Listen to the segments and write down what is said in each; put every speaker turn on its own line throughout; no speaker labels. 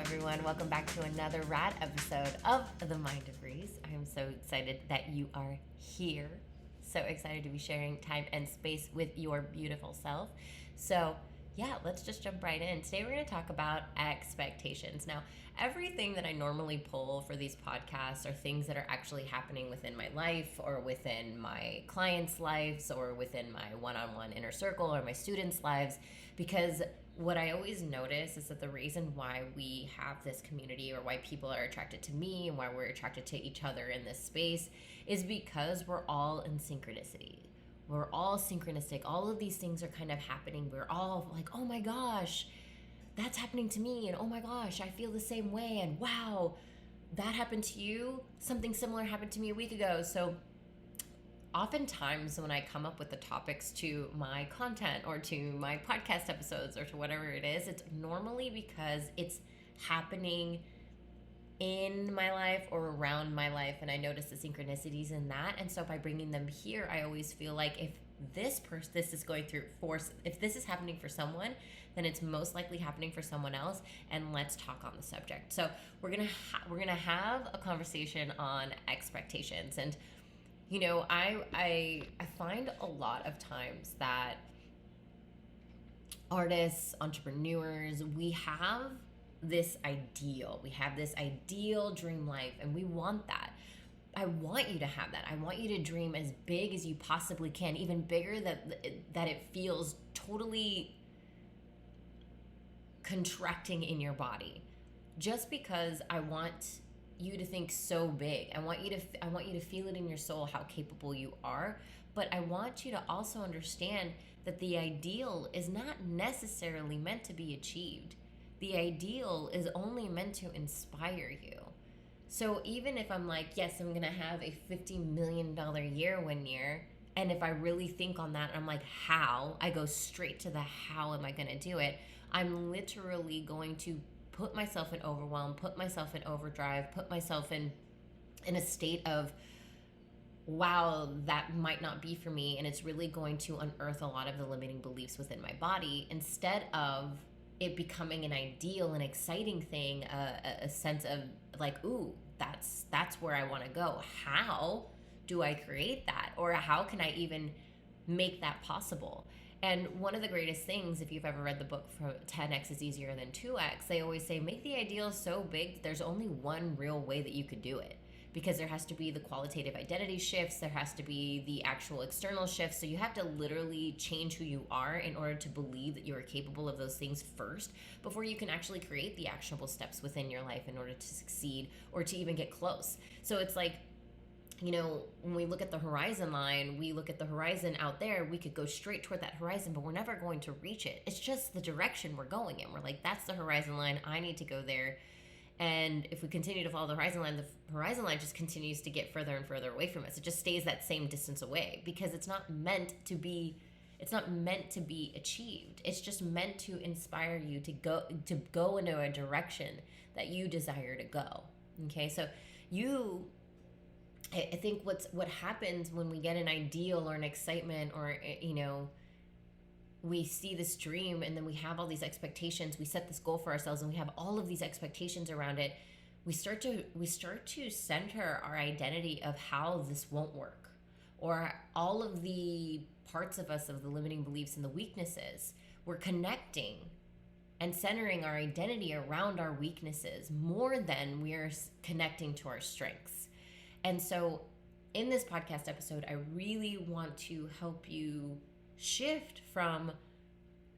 everyone. Welcome back to another rad episode of The Mind of Reese. I am so excited that you are here. So excited to be sharing time and space with your beautiful self. So, yeah, let's just jump right in. Today we're going to talk about expectations. Now, everything that I normally pull for these podcasts are things that are actually happening within my life or within my clients' lives or within my one-on-one inner circle or my students' lives, because what I always notice is that the reason why we have this community or why people are attracted to me and why we're attracted to each other in this space is because we're all in synchronicity. We're all synchronistic. All of these things are kind of happening. We're all like, oh my gosh, that's happening to me. And oh my gosh, I feel the same way. And wow, that happened to you. Something similar happened to me a week ago. So oftentimes when I come up with the topics to my content or to my podcast episodes or to whatever it is, it's normally because it's happening in my life or around my life, and I notice the synchronicities in that. And so by bringing them here, I always feel like if this is going through force, if this is happening for someone, then it's most likely happening for someone else, and let's talk on the subject. So we're gonna have a conversation on expectations. And you know, I find a lot of times that artists, entrepreneurs, we have this ideal dream life, and we want that. I want you to have that. I want you to dream as big as you possibly can, even bigger that it feels totally contracting in your body. Just because I want you to think so big. I want you to feel it in your soul how capable you are, but I want you to also understand that the ideal is not necessarily meant to be achieved. The ideal is only meant to inspire you. So even if I'm like, yes, I'm going to have a $50 million year one year, and if I really think on that, I'm like, how? I go straight to the how am I going to do it? I'm literally going to put myself in overwhelm, put myself in overdrive, put myself in a state of, wow, that might not be for me. And it's really going to unearth a lot of the limiting beliefs within my body, instead of it becoming an ideal and exciting thing, a sense of like, ooh, that's where I want to go. How do I create that? Or how can I even make that possible? And one of the greatest things, if you've ever read the book from 10x is easier than 2x, they always say, make the ideal so big that there's only one real way that you could do it. Because there has to be the qualitative identity shifts, there has to be the actual external shifts. So you have to literally change who you are in order to believe that you are capable of those things first, before you can actually create the actionable steps within your life in order to succeed or to even get close. So it's like, you know, when we look at the horizon line, we look at the horizon out there, we could go straight toward that horizon, but we're never going to reach it. It's just the direction we're going in. We're like, that's the horizon line. I need to go there. And if we continue to follow the horizon line just continues to get further and further away from us. It just stays that same distance away, because it's not meant to be achieved. It's just meant to inspire you to go into a direction that you desire to go. Okay? So I think what happens when we get an ideal or an excitement, or, you know, we see this dream and then we have all these expectations, we set this goal for ourselves and we have all of these expectations around it, we start to center our identity of how this won't work, or all of the parts of us, of the limiting beliefs and the weaknesses. We're connecting and centering our identity around our weaknesses more than we're connecting to our strengths. And so in this podcast episode, I really want to help you shift from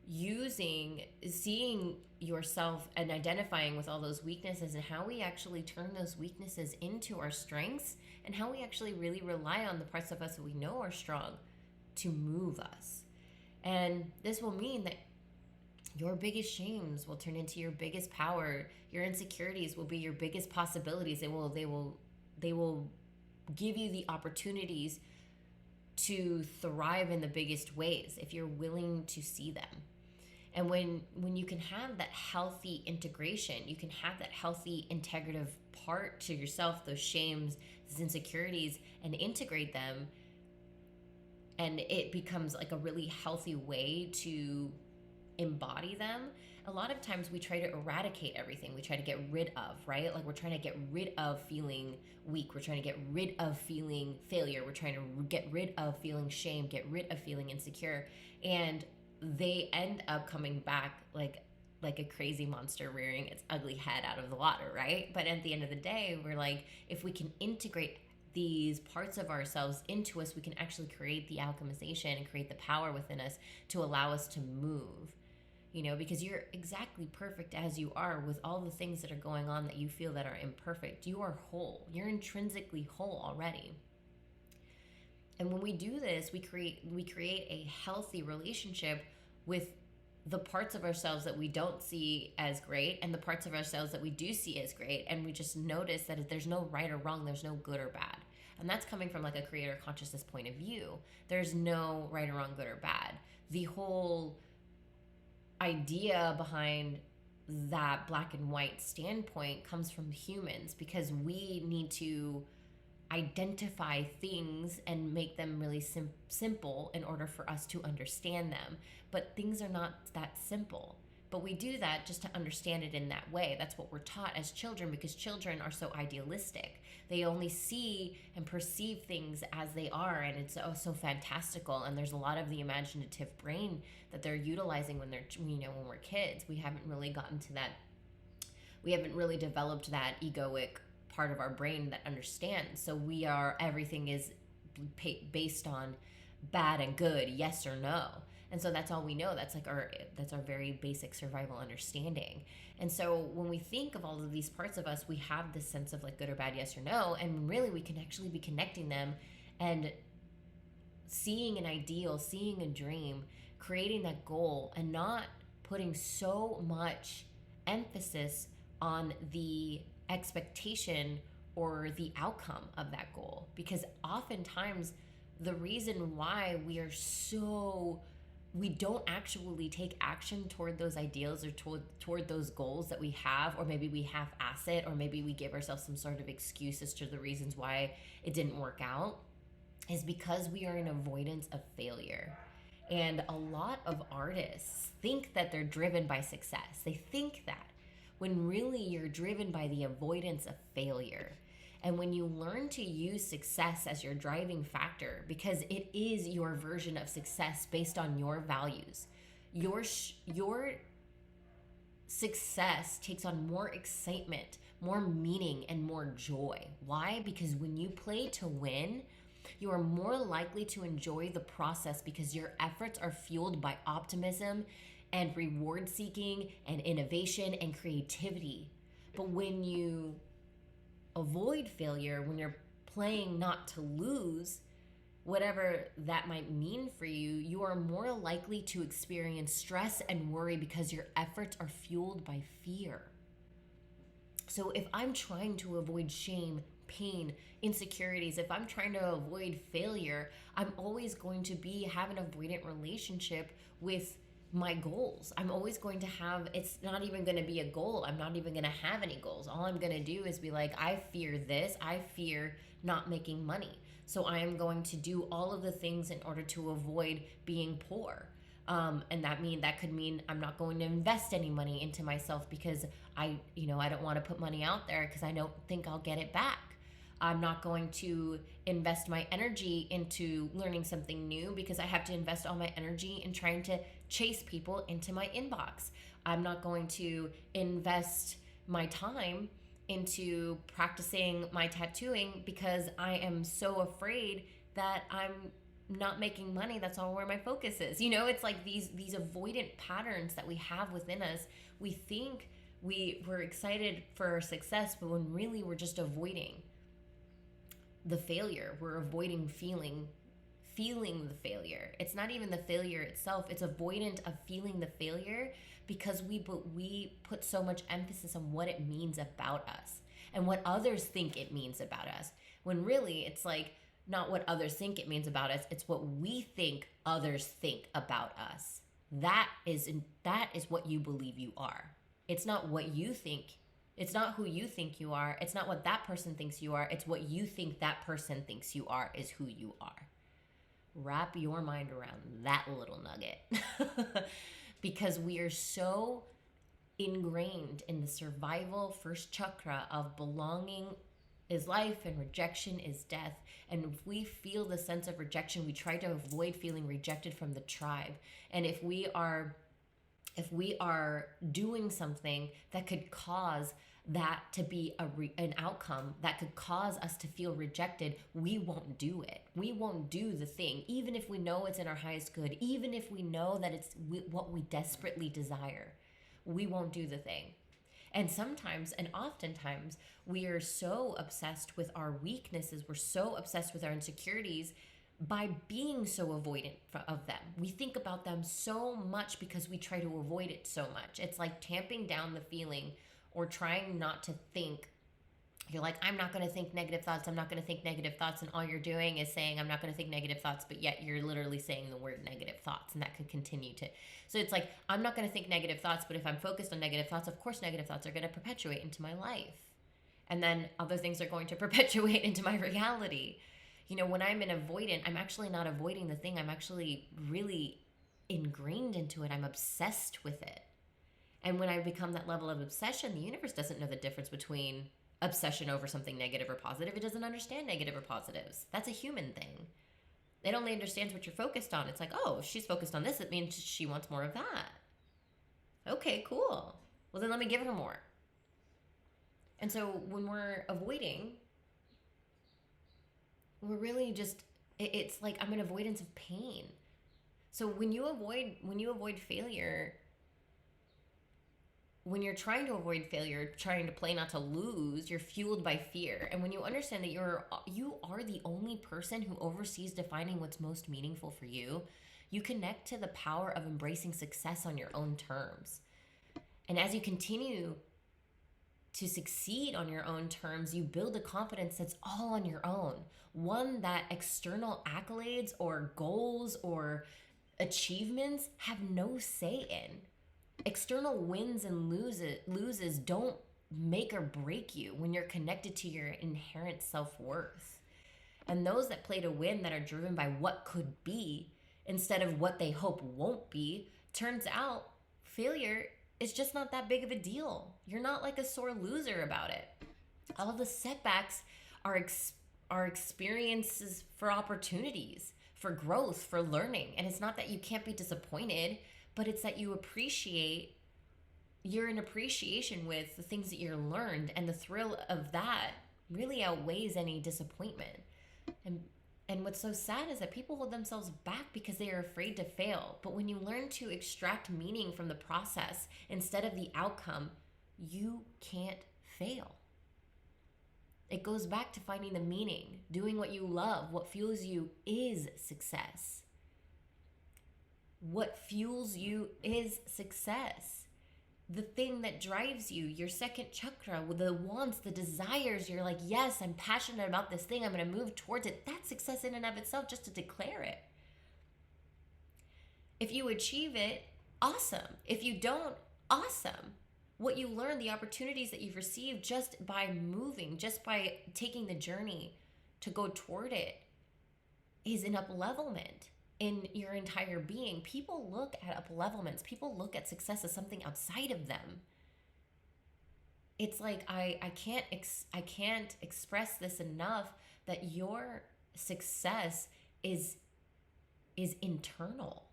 seeing yourself and identifying with all those weaknesses, and how we actually turn those weaknesses into our strengths, and how we actually really rely on the parts of us that we know are strong to move us. And this will mean that your biggest shames will turn into your biggest power. Your insecurities will be your biggest possibilities. They will give you the opportunities to thrive in the biggest ways if you're willing to see them. And when you can have that healthy integration, you can have that healthy integrative part to yourself, those shames, those insecurities, and integrate them, and it becomes like a really healthy way to embody them, a lot of times we try to eradicate everything. We try to get rid of, right? Like we're trying to get rid of feeling weak. We're trying to get rid of feeling failure. We're trying to get rid of feeling shame, get rid of feeling insecure. And they end up coming back like a crazy monster rearing its ugly head out of the water, right? But at the end of the day, we're like, if we can integrate these parts of ourselves into us, we can actually create the alchemization and create the power within us to allow us to move. Because you're exactly perfect as you are, with all the things that are going on that you feel that are imperfect. You are whole. You're intrinsically whole already. And when we do this, we create a healthy relationship with the parts of ourselves that we don't see as great and the parts of ourselves that we do see as great. And we just notice that there's no right or wrong, there's no good or bad. And that's coming from like a creator consciousness point of view. There's no right or wrong, good or bad. The whole idea behind that black and white standpoint comes from humans, because we need to identify things and make them really simple in order for us to understand them. But things are not that simple. But we do that just to understand it in that way. That's what we're taught as children, because children are so idealistic. They only see and perceive things as they are, and it's so fantastical. And there's a lot of the imaginative brain that they're utilizing when we're kids. We haven't really gotten to that. We haven't really developed that egoic part of our brain that understands. So everything is based on bad and good, yes or no. And so that's all we know. That's our very basic survival understanding. And so when we think of all of these parts of us, we have this sense of like good or bad, yes or no. And really we can actually be connecting them and seeing an ideal, seeing a dream, creating that goal, and not putting so much emphasis on the expectation or the outcome of that goal. Because oftentimes the reason why we don't actually take action toward those ideals or toward those goals that we have, or maybe we half-ass it, or maybe we give ourselves some sort of excuse as to the reasons why it didn't work out, is because we are in avoidance of failure. And a lot of artists think that they're driven by success. They think that, when really you're driven by the avoidance of failure. And when you learn to use success as your driving factor, because it is your version of success based on your values, your success takes on more excitement, more meaning, and more joy. Why? Because when you play to win, you are more likely to enjoy the process, because your efforts are fueled by optimism and reward seeking and innovation and creativity. But when you avoid failure, when you're playing not to lose, whatever that might mean for you, you are more likely to experience stress and worry, because your efforts are fueled by fear. So if I'm trying to avoid shame, pain, insecurities, if I'm trying to avoid failure, I'm always going to have an avoidant relationship with my goals. I'm always going to have, it's not even going to be a goal. I'm not even going to have any goals. All I'm going to do is be like, I fear this. I fear not making money. So I am going to do all of the things in order to avoid being poor. And that could mean I'm not going to invest any money into myself, because I don't want to put money out there because I don't think I'll get it back. I'm not going to invest my energy into learning something new, because I have to invest all my energy in trying to chase people into my inbox. I'm not going to invest my time into practicing my tattooing, because I am so afraid that I'm not making money. That's all where my focus is. It's like these avoidant patterns that we have within us. We think we're excited for success, but when really we're just avoiding the failure. We're avoiding feeling the failure. It's not even the failure itself. It's avoidant of feeling the failure, because we put so much emphasis on what it means about us and what others think it means about us, when really it's like not what others think it means about us. It's what we think others think about us. That is what you believe you are. It's not what you think. It's not who you think you are. It's not what that person thinks you are. It's what you think that person thinks you are is who you are. Wrap your mind around that little nugget. because we are so ingrained in the survival first chakra of belonging is life and rejection is death. And if we feel the sense of rejection, we try to avoid feeling rejected from the tribe. And if we are doing something that could cause that to be an outcome that could cause us to feel rejected, we won't do it. We won't do the thing, even if we know it's in our highest good, even if we know that it's what we desperately desire. We won't do the thing. And sometimes, and oftentimes, we are so obsessed with our weaknesses, we're so obsessed with our insecurities by being so avoidant of them. We think about them so much because we try to avoid it so much. It's like tamping down the feeling or trying not to think. You're like, I'm not going to think negative thoughts. I'm not going to think negative thoughts. And all you're doing is saying, I'm not going to think negative thoughts. But yet you're literally saying the word negative thoughts. And that could continue to. So it's like, I'm not going to think negative thoughts. But if I'm focused on negative thoughts, of course, negative thoughts are going to perpetuate into my life. And then other things are going to perpetuate into my reality. You know, when I'm an avoidant, I'm actually not avoiding the thing. I'm actually really ingrained into it. I'm obsessed with it. And when I become that level of obsession, the universe doesn't know the difference between obsession over something negative or positive. It doesn't understand negative or positives. That's a human thing. It only understands what you're focused on. It's like, oh, she's focused on this. It means she wants more of that. Okay, cool. Well, then let me give her more. And so when we're avoiding, we're really just, it's like I'm an avoidance of pain. So when you avoid failure, when you're trying to avoid failure, trying to play not to lose, you're fueled by fear. And when you understand that you are the only person who oversees defining what's most meaningful for you, you connect to the power of embracing success on your own terms. And as you continue to succeed on your own terms, you build a confidence that's all on your own. One that external accolades or goals or achievements have no say in. External wins and loses don't make or break you when you're connected to your inherent self-worth. And those that play to win, that are driven by what could be instead of what they hope won't be, turns out failure is just not that big of a deal. You're not like a sore loser about it. All of the setbacks are experiences for opportunities, for growth, for learning. And it's not that you can't be disappointed, but it's that you're in appreciation with the things that you're learned, and the thrill of that really outweighs any disappointment. And what's so sad is that people hold themselves back because they are afraid to fail. But when you learn to extract meaning from the process instead of the outcome, you can't fail. It goes back to finding the meaning. Doing what you love, what fuels you, is success. What fuels you is success. The thing that drives you, your second chakra, with the wants, the desires, you're like, yes, I'm passionate about this thing, I'm going to move towards it. That's success in and of itself, just to declare it. If you achieve it, awesome. If you don't, awesome. What you learn, the opportunities that you've received just by moving, just by taking the journey to go toward it, is an up-levelment in your entire being. People look at up-levelments. People look at success as something outside of them. It's like I can't express this enough, that your success is internal.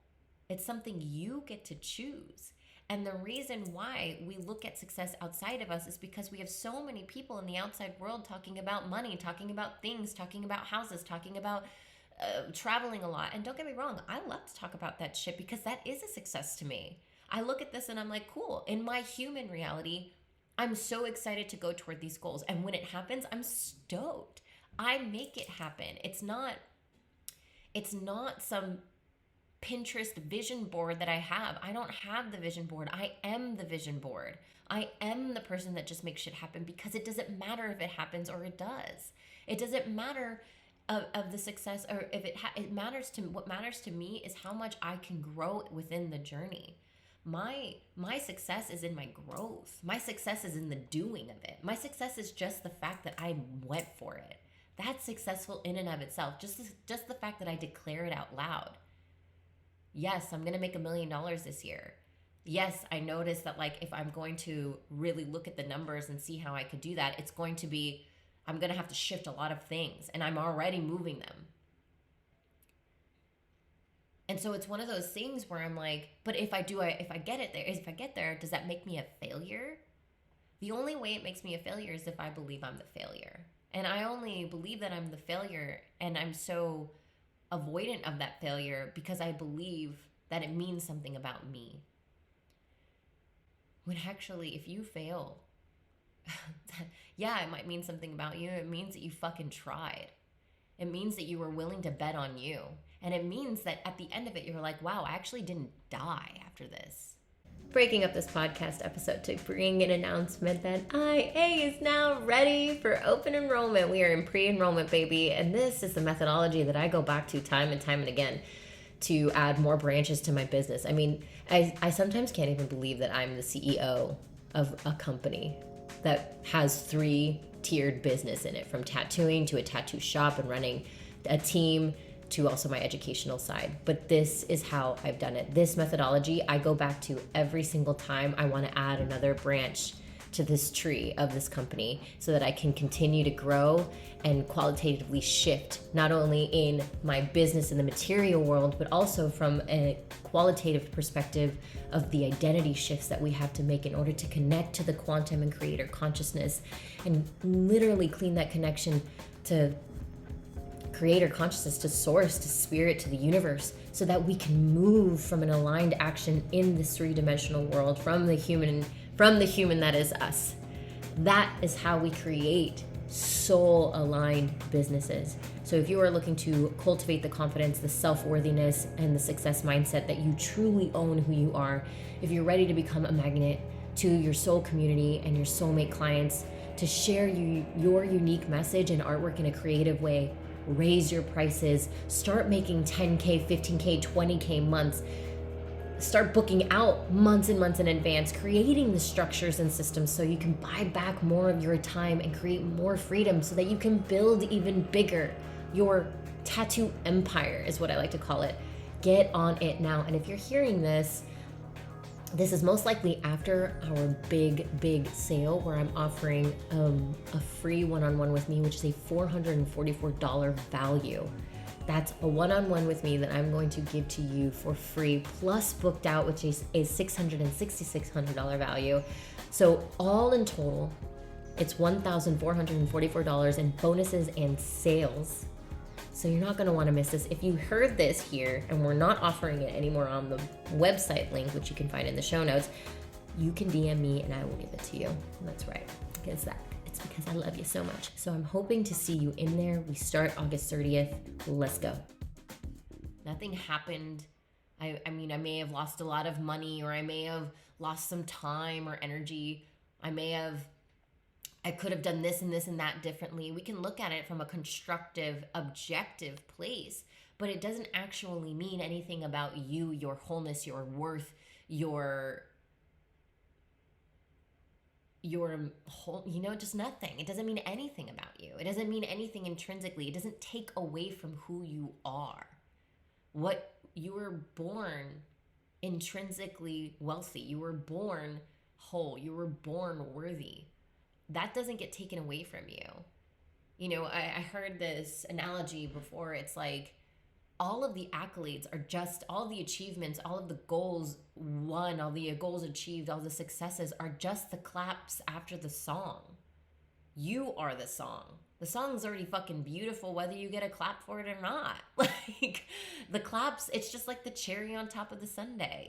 It's something you get to choose. And the reason why we look at success outside of us is because we have so many people in the outside world talking about money, talking about things, talking about houses, talking about traveling a lot. And don't get me wrong, I love to talk about that shit because that is a success to me. I look at this and I'm like, cool. In my human reality, I'm so excited to go toward these goals. And when it happens, I'm stoked. I make it happen. It's not some Pinterest vision board that I have. I don't have the vision board. I am the vision board. I am the person that just makes shit happen, because it doesn't matter if it happens or it does. It doesn't matter of the success, or if it matters to, what matters to me is how much I can grow within the journey. My success is in my growth. My success is in the doing of it. My success is just the fact that I went for it. That's successful in and of itself. Just the fact that I declare it out loud. Yes, I'm going to make $1 million this year. yes, I noticed that like if I'm going to really look at the numbers and see how I could do that, it's going to be, I'm going to have to shift a lot of things, and I'm already moving them. And so it's one of those things where I'm like, but if I get it there, if I get there, does that make me a failure? The only way it makes me a failure is if I believe I'm the failure. And I only believe that I'm the failure, and I'm so avoidant of that failure because I believe that it means something about me. When actually, if you fail, yeah, it might mean something about you. It means that you fucking tried. It means that you were willing to bet on you. And it means that at the end of it, you're like, wow, I actually didn't die after this. Breaking up this podcast episode to bring an announcement that IA is now ready for open enrollment. We are in pre-enrollment, baby. And this is the methodology that I go back to time and again to add more branches to my business. I mean, I sometimes can't even believe that I'm the CEO of a company that has 3-tiered business in it, from tattooing to a tattoo shop and running a team to also my educational side. But this is how I've done it. This methodology I go back to every single time I want to add another branch to this tree of this company so that I can continue to grow and qualitatively shift, not only in my business in the material world, but also from a qualitative perspective of the identity shifts that we have to make in order to connect to the quantum and creator consciousness, and literally clean that connection to creator consciousness, to source, to spirit, to the universe, so that we can move from an aligned action in this 3-dimensional world from the human that is us. That is how we create soul-aligned businesses. So if you are looking to cultivate the confidence, the self-worthiness, and the success mindset that you truly own who you are, if you're ready to become a magnet to your soul community and your soulmate clients, to share your unique message and artwork in a creative way, raise your prices, start making 10K, 15K, 20K months, start booking out months and months in advance, creating the structures and systems so you can buy back more of your time and create more freedom so that you can build even bigger. Your tattoo empire is what I like to call it. Get on it now. And if you're hearing this is most likely after our big sale where I'm offering a free one-on-one with me, which is a $444 value. That's a one-on-one with me that I'm going to give to you for free, plus booked out, which is a $666 value. So all in total, it's $1,444 in bonuses and sales. So you're not going to want to miss this. If you heard this here and we're not offering it anymore on the website link, which you can find in the show notes, you can DM me and I will give it to you. That's right. It's because I love you so much. So I'm hoping to see you in there. We start August 30th. Let's go. Nothing happened. I mean, I may have lost a lot of money, or I may have lost some time or energy. I could have done this and this and that differently. We can look at it from a constructive, objective place, but it doesn't actually mean anything about you, your wholeness, your worth, your whole, just nothing. It doesn't mean anything about you. It doesn't mean anything intrinsically. It doesn't take away from who you are. What you were born intrinsically wealthy. You were born whole. You were born worthy. That doesn't get taken away from you. I heard this analogy before. It's like all of the accolades are just, all the achievements, all of the goals won, all the goals achieved, all the successes are just the claps after the song. You are the song. The song's already fucking beautiful whether you get a clap for it or not. Like the claps, it's just like the cherry on top of the sundae,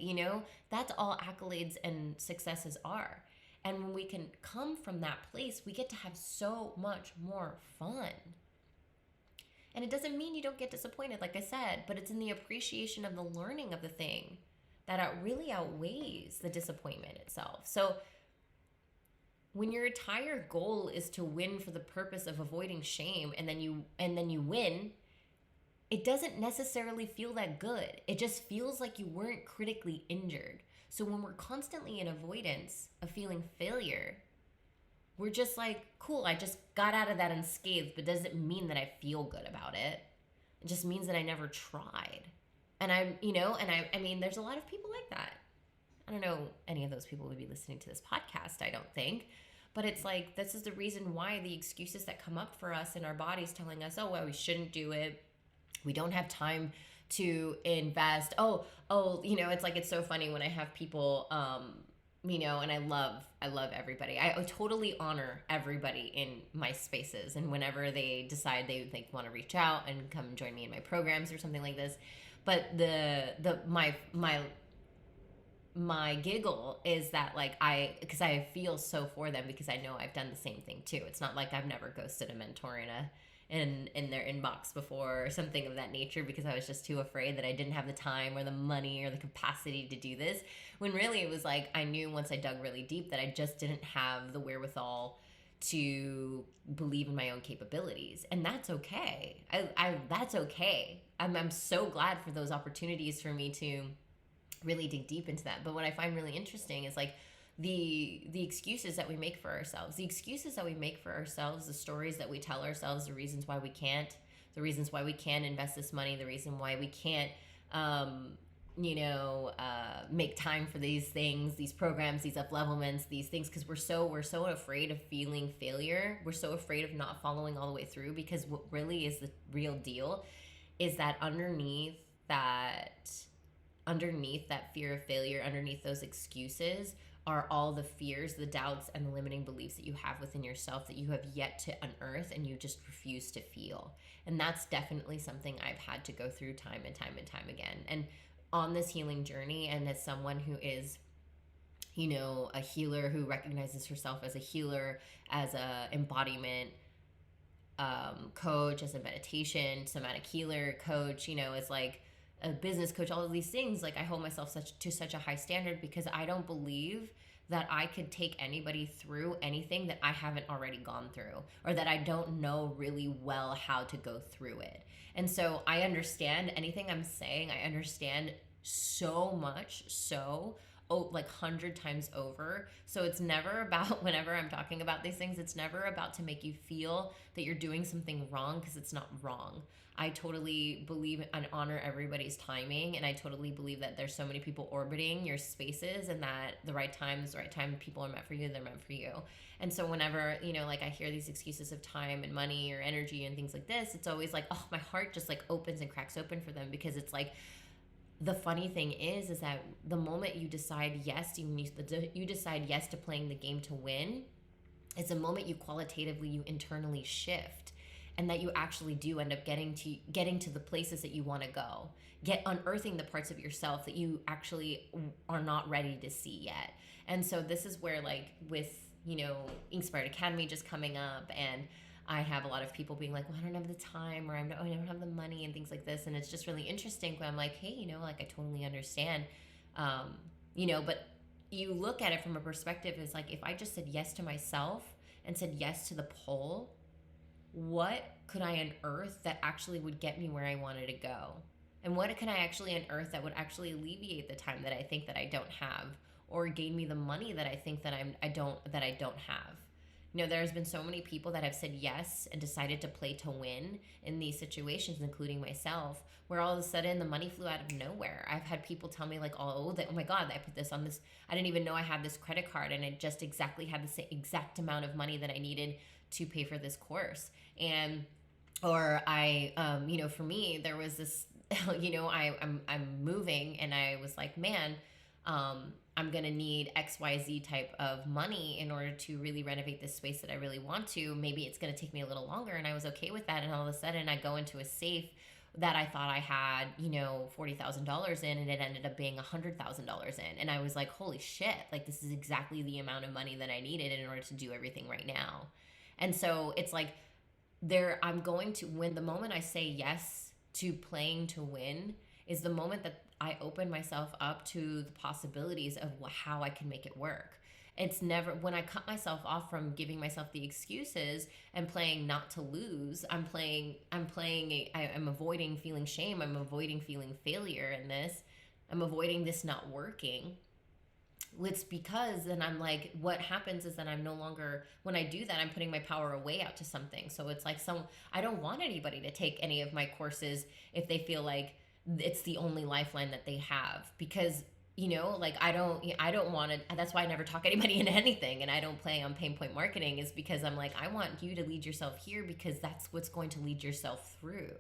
That's all accolades and successes are. And when we can come from that place, we get to have so much more fun. And it doesn't mean you don't get disappointed, like I said, but it's in the appreciation of the learning of the thing that really outweighs the disappointment itself. So when your entire goal is to win for the purpose of avoiding shame, and then you win, it doesn't necessarily feel that good. It just feels like you weren't critically injured. So when we're constantly in avoidance of feeling failure, we're just like, cool, I just got out of that unscathed, but doesn't mean that I feel good about it. It just means that I never tried. And I mean, there's a lot of people like that. I don't know any of those people would be listening to this podcast, I don't think. But it's like, this is the reason why the excuses that come up for us in our bodies telling us, oh, well, we shouldn't do it. We don't have time to invest. It's like, it's so funny when I have people, and I love everybody. I totally honor everybody in my spaces. And whenever they decide they want to reach out and come join me in my programs or something like this. But my giggle is that, like, because I feel so for them, because I know I've done the same thing too. It's not like I've never ghosted a mentor in their inbox before or something of that nature, because I was just too afraid that I didn't have the time or the money or the capacity to do this, when really it was like, I knew once I dug really deep that I just didn't have the wherewithal to believe in my own capabilities. And that's okay. That's okay. I'm so glad for those opportunities for me to really dig deep into that. But what I find really interesting is, like, the excuses that we make for ourselves, the stories that we tell ourselves, the reasons why we can't, invest this money, the reason why we can't make time for these things, these programs, these up-levelments, these things, because we're so afraid of feeling failure. We're so afraid of not following all the way through, because what really is the real deal is that underneath that fear of failure, underneath those excuses, are all the fears, the doubts, and the limiting beliefs that you have within yourself that you have yet to unearth and you just refuse to feel. And that's definitely something I've had to go through time and time and time again. And on this healing journey, and as someone who is, a healer, who recognizes herself as a healer, as a embodiment coach, as a meditation, somatic healer coach, as like a business coach, all of these things, like, I hold myself to such a high standard, because I don't believe that I could take anybody through anything that I haven't already gone through, or that I don't know really well how to go through it. And so I understand anything I'm saying, I understand so much, like 100 times over. So it's never about, whenever I'm talking about these things, it's never about to make you feel that you're doing something wrong, because it's not wrong. I totally believe and honor everybody's timing, and I totally believe that there's so many people orbiting your spaces, and that the right time is the right time. People are meant for you, they're meant for you. And so whenever, like, I hear these excuses of time and money or energy and things like this, it's always like, oh, my heart just like opens and cracks open for them, because it's like, the funny thing is that the moment you decide yes, you decide yes to playing the game to win, it's a moment you internally shift, and that you actually do end up getting to the places that you want to go, unearthing the parts of yourself that you actually are not ready to see yet. And so this is where, like, with Inspired Academy just coming up, and I have a lot of people being like, well, I don't have the time, or I don't have the money, and things like this. And it's just really interesting when I'm like, hey, like, I totally understand, but you look at it from a perspective is like, if I just said yes to myself and said yes to the poll, what could I unearth that actually would get me where I wanted to go? And what can I actually unearth that would actually alleviate the time that I think that I don't have, or gain me the money that I think that I don't have? There's been so many people that have said yes and decided to play to win in these situations, including myself, where all of a sudden the money flew out of nowhere. I've had people tell me, like, oh my God, I put this on this. I didn't even know I had this credit card, and it just exactly had the same exact amount of money that I needed to pay for this course. Or I, for me, there was this, I'm moving, and I was like, man, I'm going to need XYZ type of money in order to really renovate this space that I really want to. Maybe it's going to take me a little longer. And I was okay with that. And all of a sudden I go into a safe that I thought I had, $40,000 in, and it ended up being $100,000 in. And I was like, holy shit, like, this is exactly the amount of money that I needed in order to do everything right now. And so it's like, I'm going to win. The moment I say yes to playing to win is the moment that I open myself up to the possibilities of how I can make it work. It's never, when I cut myself off from giving myself the excuses and playing not to lose, I'm avoiding feeling shame. I'm avoiding feeling failure in this. I'm avoiding this not working. It's because then I'm like, what happens is that I'm no longer, when I do that, I'm putting my power away out to something. So it's like, I don't want anybody to take any of my courses if they feel like it's the only lifeline that they have, because like I don't want to. That's why I never talk anybody into anything, and I don't play on pain point marketing, is because I'm like, I want you to lead yourself here, because that's what's going to lead yourself through.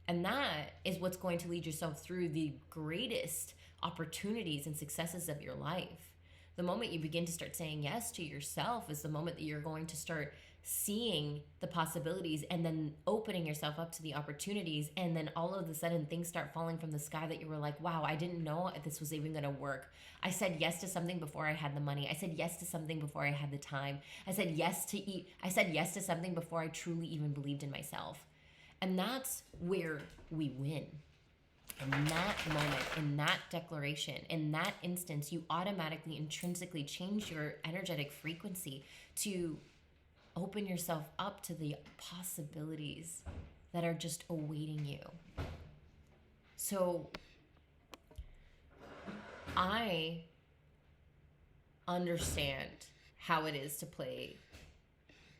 And that is what's going to lead yourself through the greatest opportunities and successes of your life. The moment you begin to start saying yes to yourself is the moment that you're going to start seeing the possibilities and then opening yourself up to the opportunities. And then all of a sudden things start falling from the sky that you were like, wow, I didn't know if this was even going to work. I said yes to something before I had the money. I said yes to something before I had the time. I said yes to eat. I said yes to something before I truly even believed in myself. And that's where we win. In that moment, in that declaration, in that instance, you automatically, intrinsically change your energetic frequency to open yourself up to the possibilities that are just awaiting you. So I understand how it is to play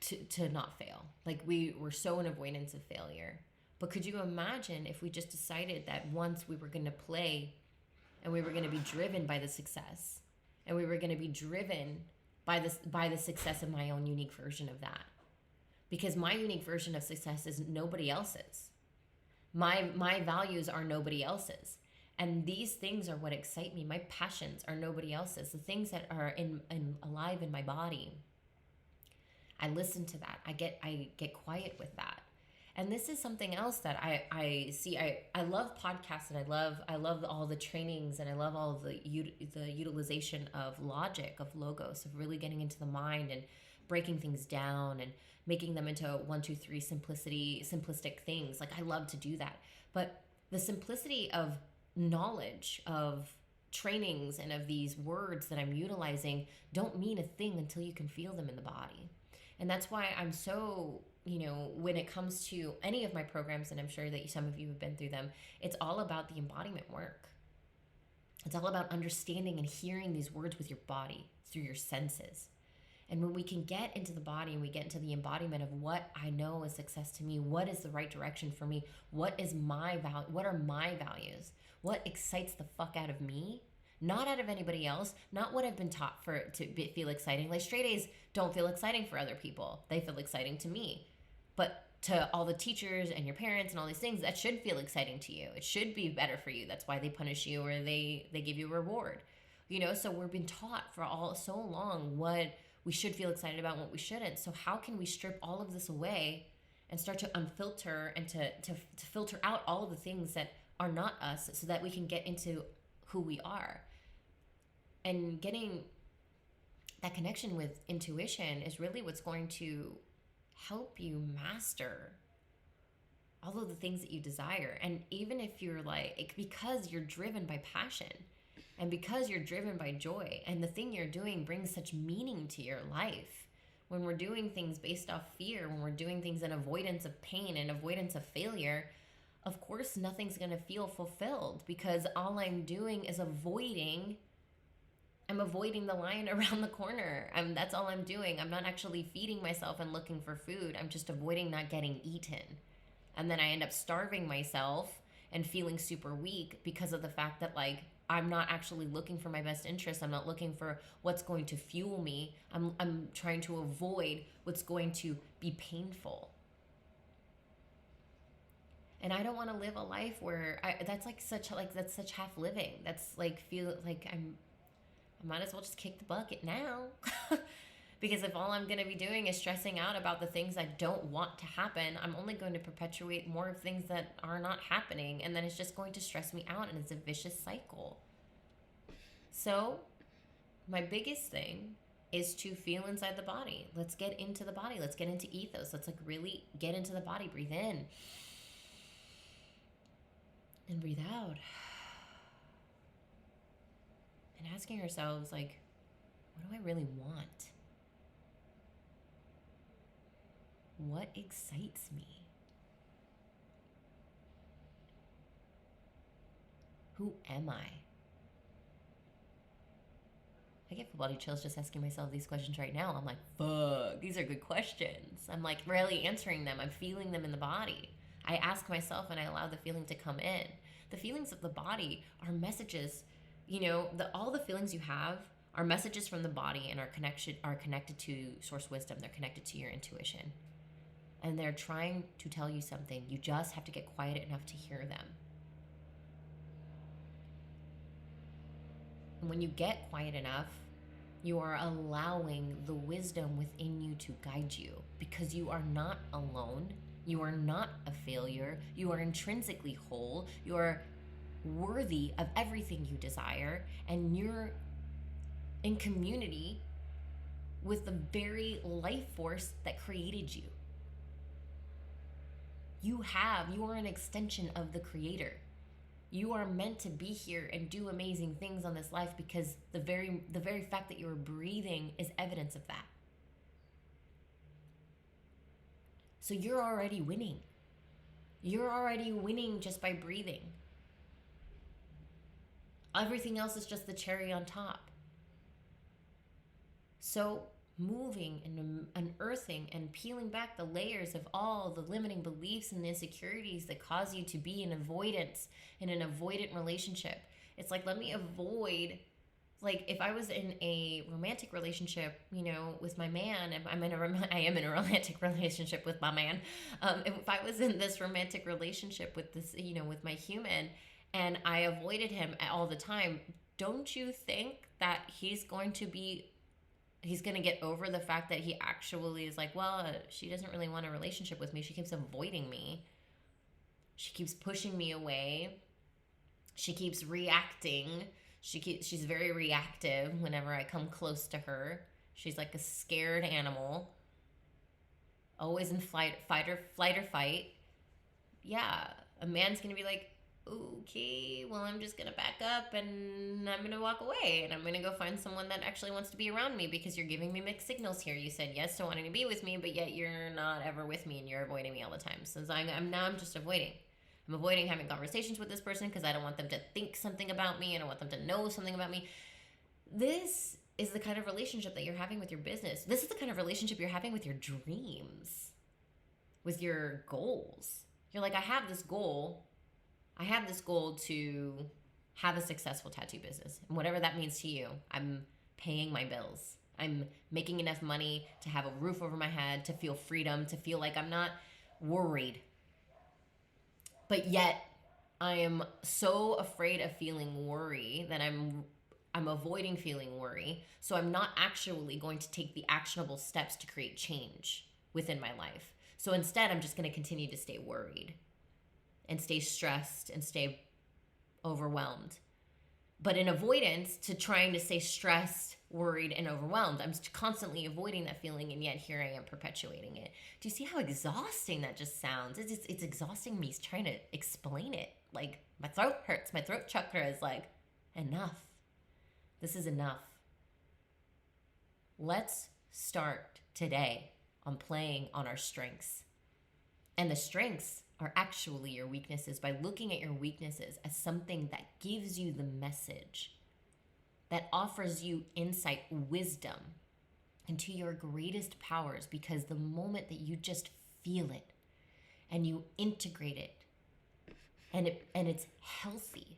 to not fail. Like we're so in avoidance of failure. But could you imagine if we just decided that once we were going to play and we were going to be driven by the success, and we were going to be driven by the success of my own unique version of that? Because my unique version of success is nobody else's. My values are nobody else's. And these things are what excite me. My passions are nobody else's. The things that are in alive in my body, I listen to that. I get quiet with that. And this is something else that I see. I love podcasts, and I love all the trainings, and I love all of the utilization of logic, of logos, of really getting into the mind and breaking things down and making them into 1, 2, 3 simplistic things. Like I love to do that. But the simplicity of knowledge, of trainings, and of these words that I'm utilizing don't mean a thing until you can feel them in the body. And that's why I'm so, when it comes to any of my programs, and I'm sure that some of you have been through them, it's all about the embodiment work. It's all about understanding and hearing these words with your body, through your senses. And when we can get into the body and we get into the embodiment of what I know is success to me, what is the right direction for me, what are my values, what excites the fuck out of me, not out of anybody else, not what I've been taught feel exciting. Like straight A's don't feel exciting for other people. They feel exciting to me. But to all the teachers and your parents and all these things, that should feel exciting to you. It should be better for you. That's why they punish you, or they give you a reward. So we've been taught for so long what we should feel excited about and what we shouldn't. So how can we strip all of this away and start to unfilter and to filter out all of the things that are not us, so that we can get into who we are? And getting that connection with intuition is really what's going to help you master all of the things that you desire. And even if you're because you're driven by passion, and because you're driven by joy, and the thing you're doing brings such meaning to your life, when we're doing things based off fear, when we're doing things in avoidance of pain and avoidance of failure, of course nothing's going to feel fulfilled, because all I'm doing is avoiding the lion around the corner. That's all I'm doing. I'm not actually feeding myself and looking for food. I'm just avoiding not getting eaten. And then I end up starving myself and feeling super weak because of the fact that I'm not actually looking for my best interest. I'm not looking for what's going to fuel me. I'm trying to avoid what's going to be painful. And I don't want to live a life where that's such half living. That's feel like I might as well just kick the bucket now. Because if all I'm going to be doing is stressing out about the things I don't want to happen, I'm only going to perpetuate more of things that are not happening. And then it's just going to stress me out, and it's a vicious cycle. So my biggest thing is to feel inside the body. Let's get into the body. Let's get into ethos. Let's really get into the body. Breathe in and breathe out. And asking ourselves, what do I really want? What excites me? Who am I? I get full body chills just asking myself these questions right now. I'm like, fuck, these are good questions. I'm really answering them. I'm feeling them in the body. I ask myself and I allow the feeling to come in. The feelings of the body are messages all the feelings you have are messages from the body and are connected to source wisdom. They're connected to your intuition. And they're trying to tell you something. You just have to get quiet enough to hear them. And when you get quiet enough, you are allowing the wisdom within you to guide you, because you are not alone. You are not a failure. You are intrinsically whole. You are worthy of everything you desire, and you're in community with the very life force that created you. You are an extension of the Creator. You are meant to be here and do amazing things on this life, because the very fact that you're breathing is evidence of that. So you're already winning. You're already winning just by breathing. Everything else is just the cherry on top. So moving and unearthing and peeling back the layers of all the limiting beliefs and the insecurities that cause you to be in avoidance, in an avoidant relationship. It's like, let me avoid, like if I was in a romantic relationship, with my man, I am in a romantic relationship with my man. If I was in this romantic relationship with this, with my human, and I avoided him all the time, don't you think that he's going to get over the fact that he actually is like, well, she doesn't really want a relationship with me. She keeps avoiding me. She keeps pushing me away. She keeps reacting. She's very reactive whenever I come close to her. She's like a scared animal. Always in flight or fight. Yeah, a man's going to be like, okay, well, I'm just going to back up and I'm going to walk away and I'm going to go find someone that actually wants to be around me, because you're giving me mixed signals here. You said yes to wanting to be with me, but yet you're not ever with me and you're avoiding me all the time. So I'm just avoiding. I'm avoiding having conversations with this person because I don't want them to think something about me. I don't want them to know something about me. This is the kind of relationship that you're having with your business. This is the kind of relationship you're having with your dreams, with your goals. You're like, I have this goal to have a successful tattoo business. And whatever that means to you, I'm paying my bills. I'm making enough money to have a roof over my head, to feel freedom, to feel like I'm not worried. But yet, I am so afraid of feeling worry that I'm avoiding feeling worry. So I'm not actually going to take the actionable steps to create change within my life. So instead, I'm just going to continue to stay worried and stay stressed and stay overwhelmed. But in avoidance to trying to stay stressed, worried, and overwhelmed, I'm constantly avoiding that feeling, and yet here I am perpetuating it. Do you see how exhausting that just sounds? It's exhausting me trying to explain it. Like, my throat hurts. My throat chakra is like, enough. This is enough. Let's start today on playing on our strengths. And the strengths are actually your weaknesses, by looking at your weaknesses as something that gives you the message, that offers you insight, wisdom into your greatest powers, because the moment that you just feel it and you integrate it and it's healthy.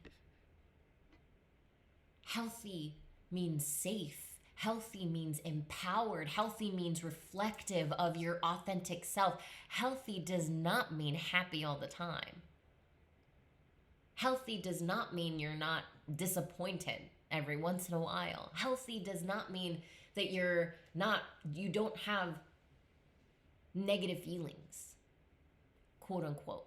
Healthy means safe. Healthy means empowered. Healthy means reflective of your authentic self. Healthy does not mean happy all the time. Healthy does not mean you're not disappointed every once in a while. Healthy does not mean that you don't have negative feelings, quote unquote.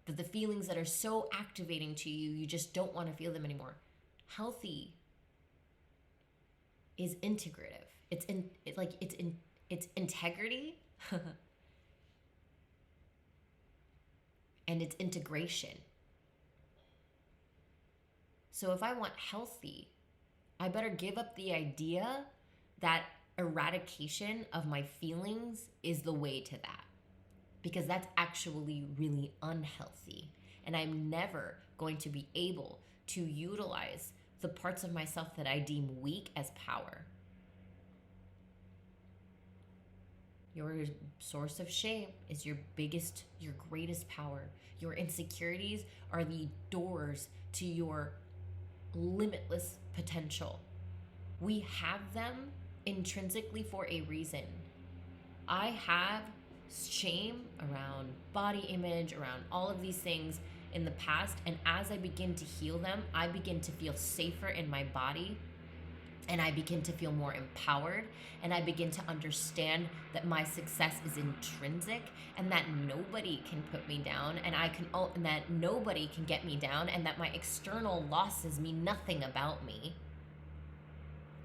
That the feelings that are so activating to you, you just don't want to feel them anymore. Healthy is integrative. It's integrity and it's integration. So if I want healthy, I better give up the idea that eradication of my feelings is the way to that, because that's actually really unhealthy. And I'm never going to be able to utilize the parts of myself that I deem weak as power. Your source of shame is your greatest power. Your insecurities are the doors to your limitless potential. We have them intrinsically for a reason. I have shame around body image, around all of these things in the past, and as I begin to heal them, I begin to feel safer in my body, and I begin to feel more empowered, and I begin to understand that my success is intrinsic, and that nobody can put me down, and that nobody can get me down, and that my external losses mean nothing about me,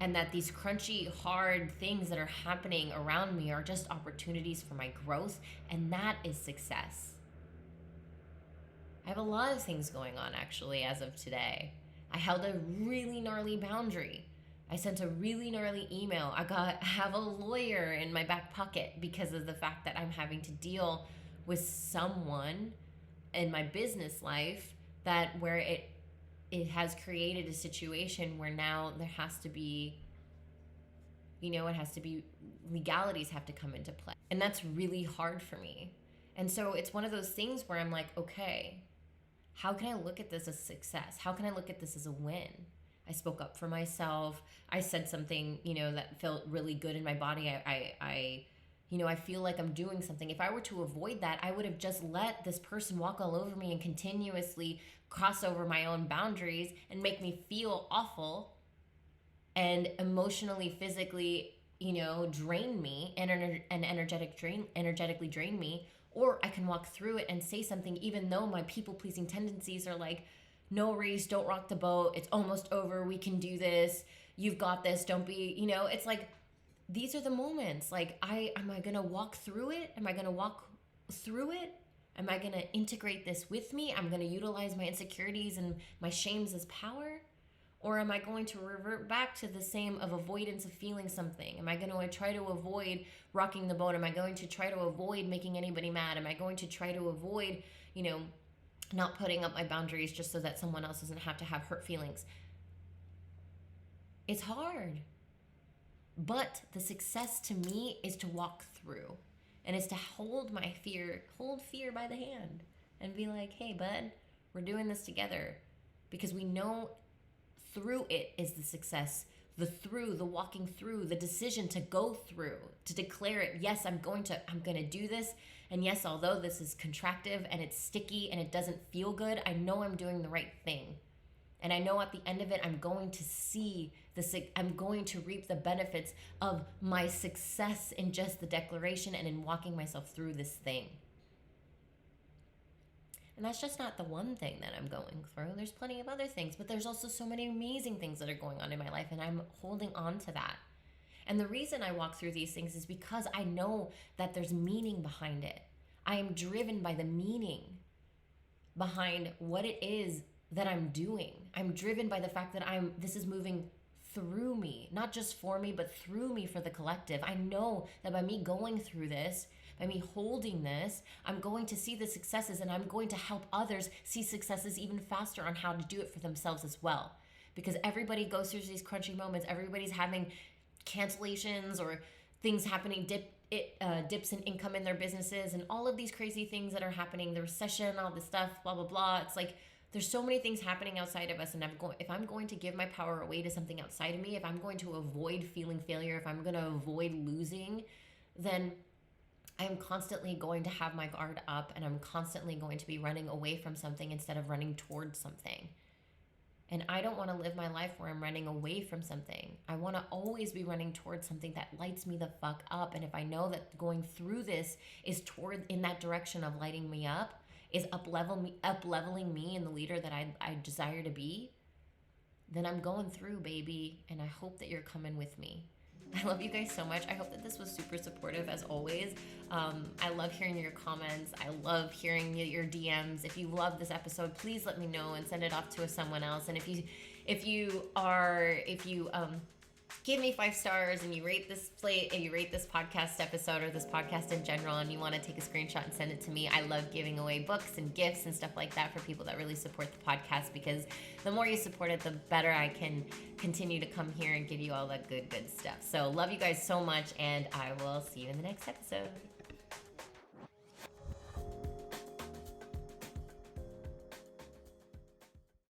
and that these crunchy, hard things that are happening around me are just opportunities for my growth, and that is success. I have a lot of things going on, actually, as of today. I held a really gnarly boundary. I sent a really gnarly email. I have a lawyer in my back pocket because of the fact that I'm having to deal with someone in my business life where it has created a situation where now there has to be, legalities have to come into play. And that's really hard for me. And so it's one of those things where I'm like, okay, how can I look at this as success? How can I look at this as a win? I spoke up for myself. I said something, that felt really good in my body. I feel like I'm doing something. If I were to avoid that, I would have just let this person walk all over me and continuously cross over my own boundaries and make me feel awful and emotionally, physically, drain me and energetically drain me. Or I can walk through it and say something, even though my people-pleasing tendencies are like, no, Reese, don't rock the boat. It's almost over. We can do this. You've got this. Don't be, it's like, these are the moments. Like, am I going to walk through it? Am I going to walk through it? Am I going to integrate this with me? I'm going to utilize my insecurities and my shames as power? Or am I going to revert back to the same of avoidance of feeling something? Am I going to try to avoid rocking the boat? Am I going to try to avoid making anybody mad? Am I going to try to avoid, not putting up my boundaries just so that someone else doesn't have to have hurt feelings? It's hard. But the success to me is to walk through, and is to hold fear by the hand and be like, hey, bud, we're doing this together, because we know through it is the success. The walking through, the decision to go through, to declare it. Yes, I'm going to do this. And yes, although this is contractive and it's sticky and it doesn't feel good, I know I'm doing the right thing. And I know at the end of it, I'm going to reap the benefits of my success in just the declaration and in walking myself through this thing. And that's just not the one thing that I'm going through. There's plenty of other things, but there's also so many amazing things that are going on in my life, and I'm holding on to that. And the reason I walk through these things is because I know that there's meaning behind it. I am driven by the meaning behind what it is that I'm doing. I'm driven by the fact that this is moving through me, not just for me, but through me for the collective. I know that by me going through this, by me holding this, I'm going to see the successes, and I'm going to help others see successes even faster on how to do it for themselves as well. Because everybody goes through these crunchy moments. Everybody's having cancellations or things happening, dips in income in their businesses, and all of these crazy things that are happening, the recession, all this stuff, blah, blah, blah. It's like, there's so many things happening outside of us, and if I'm going to give my power away to something outside of me, if I'm going to avoid feeling failure, if I'm going to avoid losing, then I'm constantly going to have my guard up, and I'm constantly going to be running away from something instead of running towards something. And I don't want to live my life where I'm running away from something. I want to always be running towards something that lights me the fuck up. And if I know that going through this is in that direction of lighting me up, is up-leveling me in the leader that I desire to be, then I'm going through, baby, and I hope that you're coming with me. I love you guys so much. I hope that this was super supportive as always. I love hearing your comments. I love hearing your DMs. If you love this episode, please let me know and send it off to someone else. And if you give me 5 stars and you rate this podcast episode or this podcast in general, and you want to take a screenshot and send it to me, I love giving away books and gifts and stuff like that for people that really support the podcast, because the more you support it, the better I can continue to come here and give you all that good stuff. So love you guys so much, and I will see you in the next episode.